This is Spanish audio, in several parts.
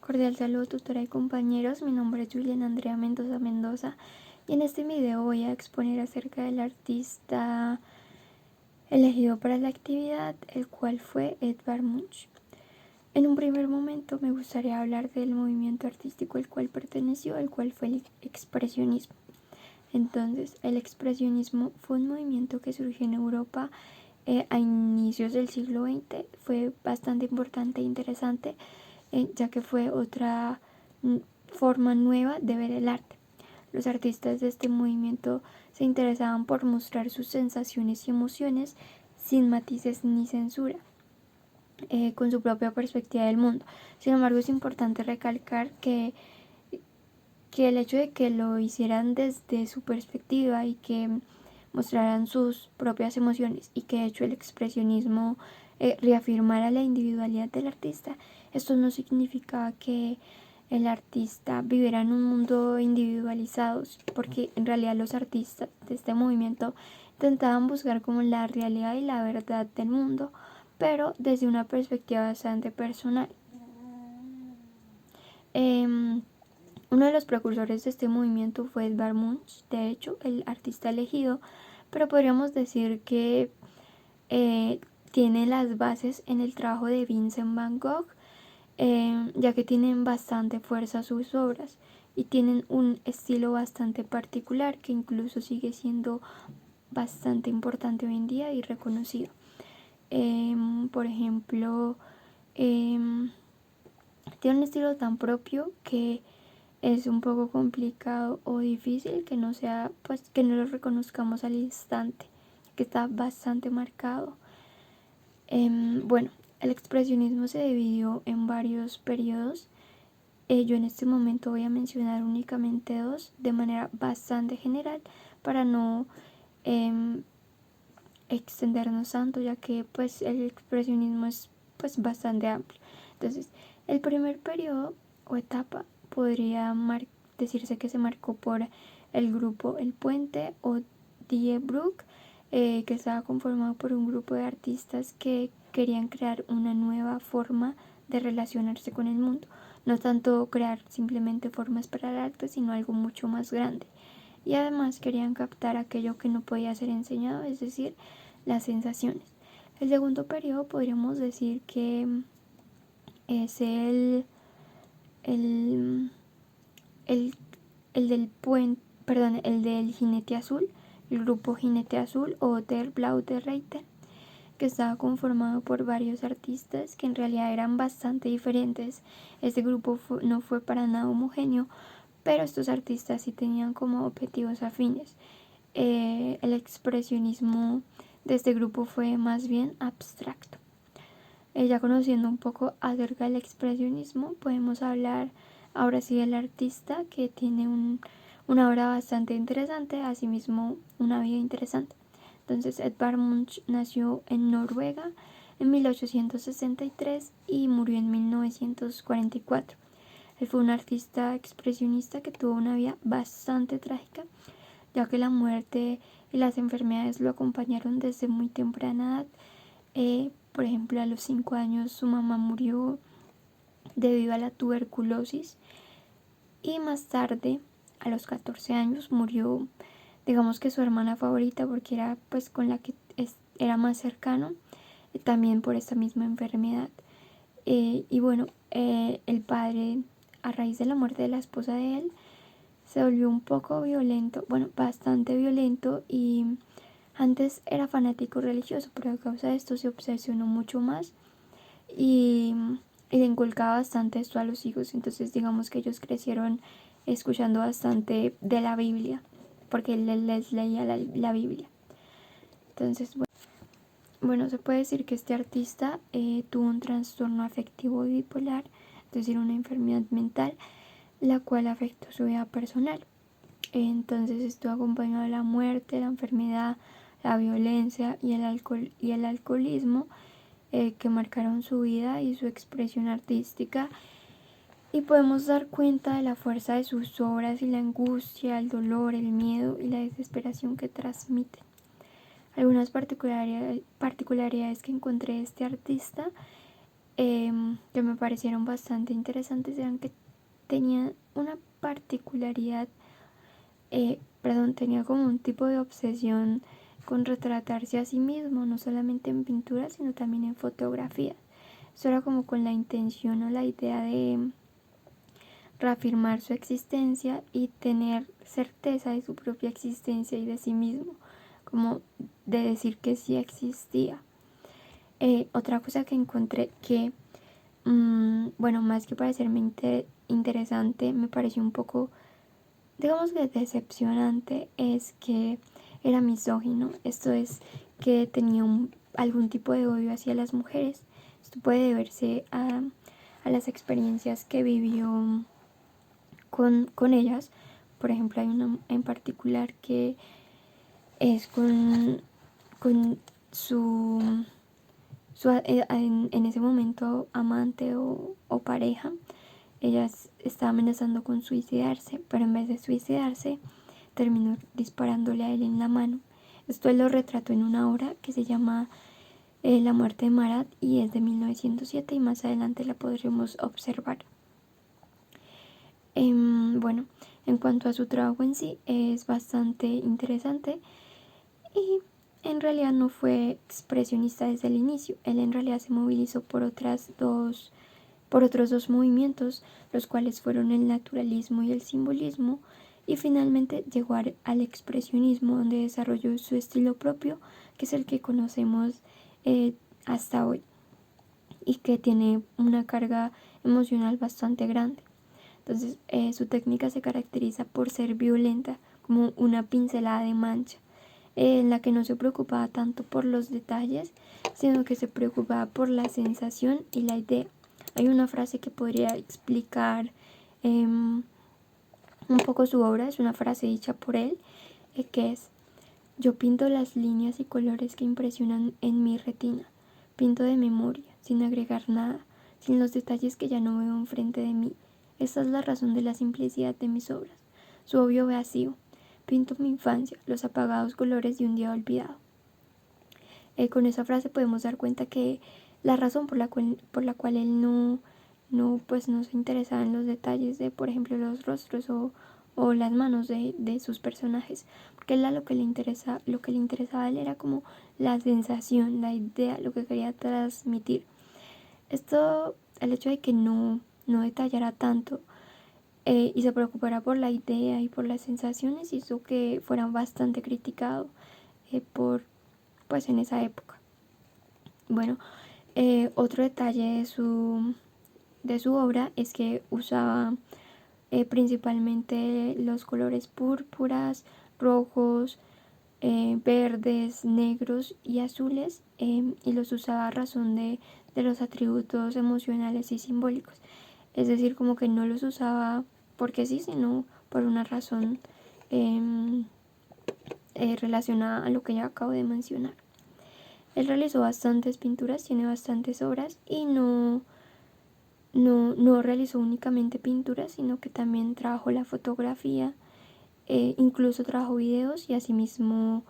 Cordial saludo, tutora y compañeros. Mi nombre es Julián Andrea Mendoza Mendoza y en este video voy a exponer acerca del artista elegido para la actividad, el cual fue Edvard Munch. En un primer momento me gustaría hablar del movimiento artístico al cual perteneció, el cual fue el expresionismo. Entonces, el expresionismo fue un movimiento que surgió en Europa a inicios del siglo XX. Fue bastante importante e interesante, ya que fue otra forma nueva de ver el arte. Los artistas de este movimiento se interesaban por mostrar sus sensaciones y emociones sin matices ni censura, con su propia perspectiva del mundo. Sin embargo, es importante recalcar que el hecho de que lo hicieran desde su perspectiva y que mostraran sus propias emociones y que de hecho el expresionismo reafirmara la individualidad del artista, esto no significaba que el artista viviera en un mundo individualizado, porque en realidad los artistas de este movimiento intentaban buscar como la realidad y la verdad del mundo, pero desde una perspectiva bastante personal. Uno de los precursores de este movimiento fue Edvard Munch, de hecho el artista elegido, pero podríamos decir que tiene las bases en el trabajo de Vincent Van Gogh, ya que tienen bastante fuerza sus obras y tienen un estilo bastante particular que incluso sigue siendo bastante importante hoy en día y reconocido. Por ejemplo, tiene un estilo tan propio que es un poco complicado o difícil que no sea, pues que no lo reconozcamos al instante, que está bastante marcado. Bueno, el expresionismo se dividió en varios periodos. Yo en este momento voy a mencionar únicamente dos de manera bastante general para no extendernos tanto, ya que pues el expresionismo es pues bastante amplio. Entonces, el primer periodo o etapa podría decirse que se marcó por el grupo El Puente o Die Broek, que estaba conformado por un grupo de artistas que querían crear una nueva forma de relacionarse con el mundo, no tanto crear simplemente formas para el arte, sino algo mucho más grande. Y además querían captar aquello que no podía ser enseñado, es decir, las sensaciones. El segundo periodo podríamos decir que es el del puente, perdón, el del Jinete Azul, el grupo Jinete Azul o Der Blaue Reiter, que estaba conformado por varios artistas que en realidad eran bastante diferentes. Este grupo no fue para nada homogéneo, pero estos artistas sí tenían como objetivos afines. El expresionismo de este grupo fue más bien abstracto. Ya conociendo un poco acerca del expresionismo, podemos hablar ahora sí del artista, que tiene una obra bastante interesante, asimismo una vida interesante. Entonces, Edvard Munch nació en Noruega en 1863 y murió en 1944. Él fue un artista expresionista que tuvo una vida bastante trágica, ya que la muerte y las enfermedades lo acompañaron desde muy temprana edad. Por ejemplo, a los 5 años su mamá murió debido a la tuberculosis y más tarde, a los 14 años, murió, digamos que su hermana favorita, porque era pues con la que era más cercano, también por esta misma enfermedad. Y bueno, el padre, a raíz de la muerte de la esposa de él, se volvió un poco violento, bueno, bastante violento, y antes era fanático religioso, pero a causa de esto se obsesionó mucho más y le inculcaba bastante esto a los hijos. Entonces digamos que ellos crecieron escuchando bastante de la Biblia, porque él les leía la Biblia. Entonces, bueno, se puede decir que este artista tuvo un trastorno afectivo bipolar, es decir, una enfermedad mental, la cual afectó su vida personal. Entonces esto acompañado de la muerte, la enfermedad, la violencia y el alcoholismo, que marcaron su vida y su expresión artística, y podemos dar cuenta de la fuerza de sus obras y la angustia, el dolor, el miedo y la desesperación que transmiten. Algunas particularidades que encontré de este artista que me parecieron bastante interesantes eran que tenía una particularidad, tenía como un tipo de obsesión con retratarse a sí mismo, no solamente en pintura, sino también en fotografía. Eso era como con la intención o la idea de reafirmar su existencia y tener certeza de su propia existencia y de sí mismo, como de decir que sí existía. Otra cosa que encontré que, más que parecerme interesante, me pareció un poco, digamos que decepcionante, es que era misógino. Esto es, que tenía algún tipo de odio hacia las mujeres. Esto puede deberse a las experiencias que vivió con ellas. Por ejemplo, hay una en particular que es con su en ese momento amante o pareja. Ella estaba amenazando con suicidarse, pero en vez de suicidarse terminó disparándole a él en la mano. Esto él lo retrató en una obra que se llama La muerte de Marat y es de 1907 y más adelante la podremos observar. Bueno, en cuanto a su trabajo en sí, es bastante interesante y en realidad no fue expresionista desde el inicio. Él en realidad se movilizó por otros dos movimientos, los cuales fueron el naturalismo y el simbolismo, y finalmente llegó al expresionismo, donde desarrolló su estilo propio, que es el que conocemos hasta hoy y que tiene una carga emocional bastante grande. Entonces, su técnica se caracteriza por ser violenta, como una pincelada de mancha, en la que no se preocupaba tanto por los detalles, sino que se preocupaba por la sensación y la idea. Hay una frase que podría explicar un poco su obra, es una frase dicha por él, que es: yo pinto las líneas y colores que impresionan en mi retina, pinto de memoria, sin agregar nada, sin los detalles que ya no veo enfrente de mí. Esta es la razón de la simplicidad de mis obras, su obvio vacío. Pinto mi infancia, los apagados colores de un día olvidado. Con esa frase podemos dar cuenta que la razón por la cual él no se interesaba en los detalles de, por ejemplo, los rostros o las manos de sus personajes, porque él lo que le interesaba a él era como la sensación, la idea, lo que quería transmitir. Esto, el hecho de que no detallara tanto y se preocupara por la idea y por las sensaciones, hizo que fuera bastante criticado en esa época. Bueno, otro detalle de su obra es que usaba principalmente los colores púrpuras, rojos, verdes, negros y azules, y los usaba a razón de los atributos emocionales y simbólicos. Es decir, como que no los usaba porque sí, sino por una razón relacionada a lo que ya acabo de mencionar. Él realizó bastantes pinturas, tiene bastantes obras y no realizó únicamente pinturas, sino que también trabajó la fotografía, incluso trabajó videos y asimismo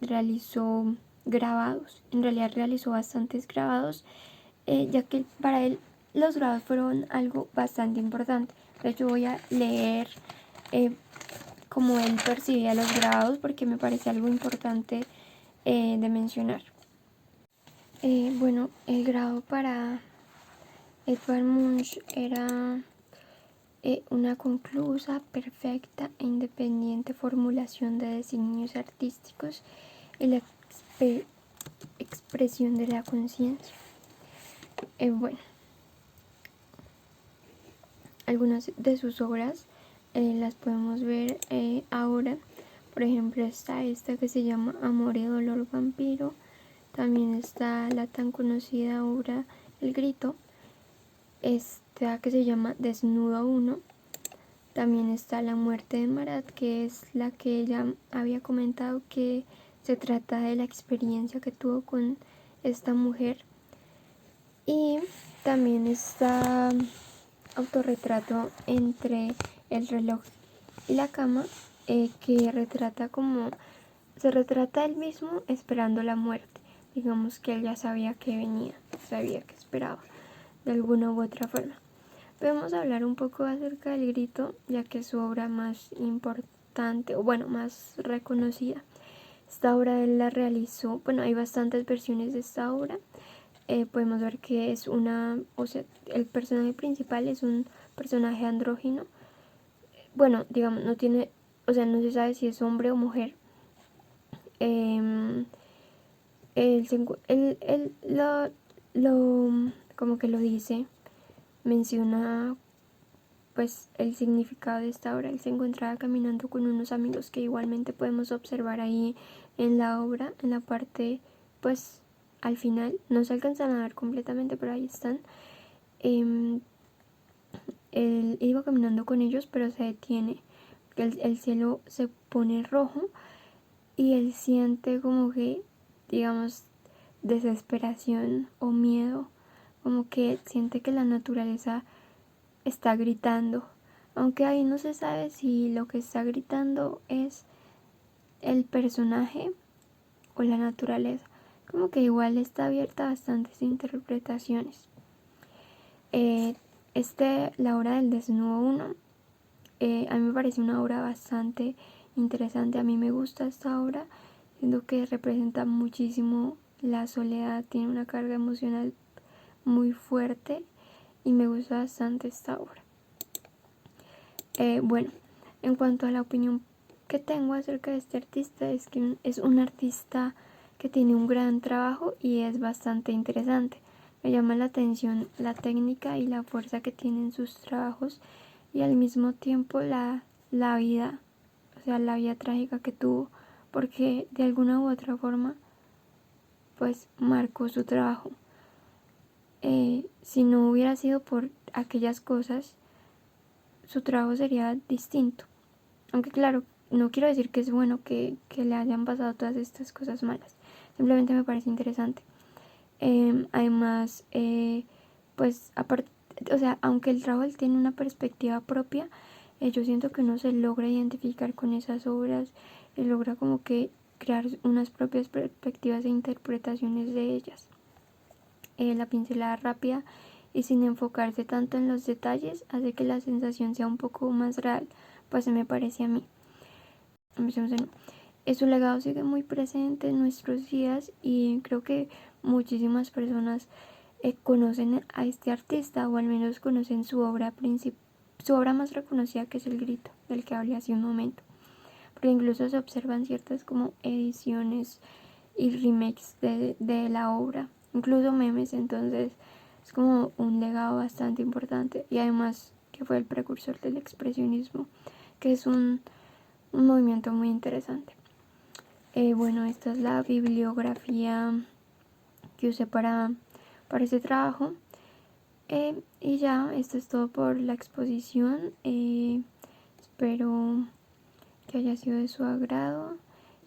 realizó grabados. En realidad realizó bastantes grabados, ya que para él los grabados fueron algo bastante importante. De hecho, voy a leer cómo él percibía los grabados porque me parece algo importante de mencionar. El grabado para Edvard Munch era una conclusa, perfecta e independiente formulación de designios artísticos y la expresión de la conciencia. Algunas de sus obras las podemos ver ahora. Por ejemplo, está esta que se llama Amor y Dolor Vampiro. También está la tan conocida obra El Grito. Esta que se llama Desnudo 1. También está La muerte de Marat, que es la que ella había comentado, que se trata de la experiencia que tuvo con esta mujer. Y también está Autorretrato entre el reloj y la cama, que se retrata él mismo esperando la muerte. digamos que él ya sabía que venía, sabía que esperaba de alguna u otra forma. Podemos hablar un poco acerca del Grito, ya que es su obra más importante, o bueno, más reconocida. Esta obra él la realizó, bueno, hay bastantes versiones de esta obra. Podemos ver que es una, o sea, el personaje principal es un personaje andrógino. Bueno, digamos, no tiene, o sea, no se sabe si es hombre o mujer. Él, como que lo dice, menciona pues el significado de esta obra. Él se encontraba caminando con unos amigos que igualmente podemos observar ahí en la obra, en la parte pues al final, no se alcanzan a ver completamente, pero ahí están. Él iba caminando con ellos, pero se detiene, el cielo se pone rojo y él siente como que, digamos, desesperación o miedo, como que siente que la naturaleza está gritando, aunque ahí no se sabe si lo que está gritando es el personaje o la naturaleza, como que igual está abierta a bastantes interpretaciones. La obra del desnudo 1, a mí me parece una obra bastante interesante. A mí me gusta esta obra, siento que representa muchísimo la soledad, tiene una carga emocional muy fuerte y me gusta bastante esta obra. Bueno, en cuanto a la opinión que tengo acerca de este artista, es que es un artista que tiene un gran trabajo y es bastante interesante. Me llama la atención la técnica y la fuerza que tienen sus trabajos y al mismo tiempo la vida, o sea, la vida trágica que tuvo, porque de alguna u otra forma pues marcó su trabajo. Si no hubiera sido por aquellas cosas, su trabajo sería distinto. Aunque claro, no quiero decir que es bueno que le hayan pasado todas estas cosas malas. Simplemente me parece interesante. Además, pues aparte, o sea, aunque el trabajo él tiene una perspectiva propia, yo siento que uno se logra identificar con esas obras, logra como que crear unas propias perspectivas e interpretaciones de ellas. La pincelada rápida y sin enfocarse tanto en los detalles hace que la sensación sea un poco más real, pues me parece a mí. Su legado sigue muy presente en nuestros días y creo que muchísimas personas conocen a este artista, o al menos conocen su obra más reconocida, que es El Grito, del que hablé hace un momento, porque incluso se observan ciertas como ediciones y remakes de la obra, incluso memes. Entonces es como un legado bastante importante, y además que fue el precursor del expresionismo, que es un movimiento muy interesante. Bueno, esta es la bibliografía que usé para este trabajo. Y ya, esto es todo por la exposición. Espero que haya sido de su agrado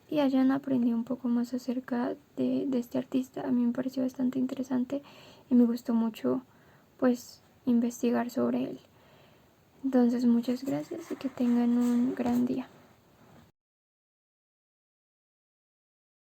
y hayan aprendido un poco más acerca de este artista. A mí me pareció bastante interesante y me gustó mucho pues investigar sobre él. Entonces muchas gracias y que tengan un gran día.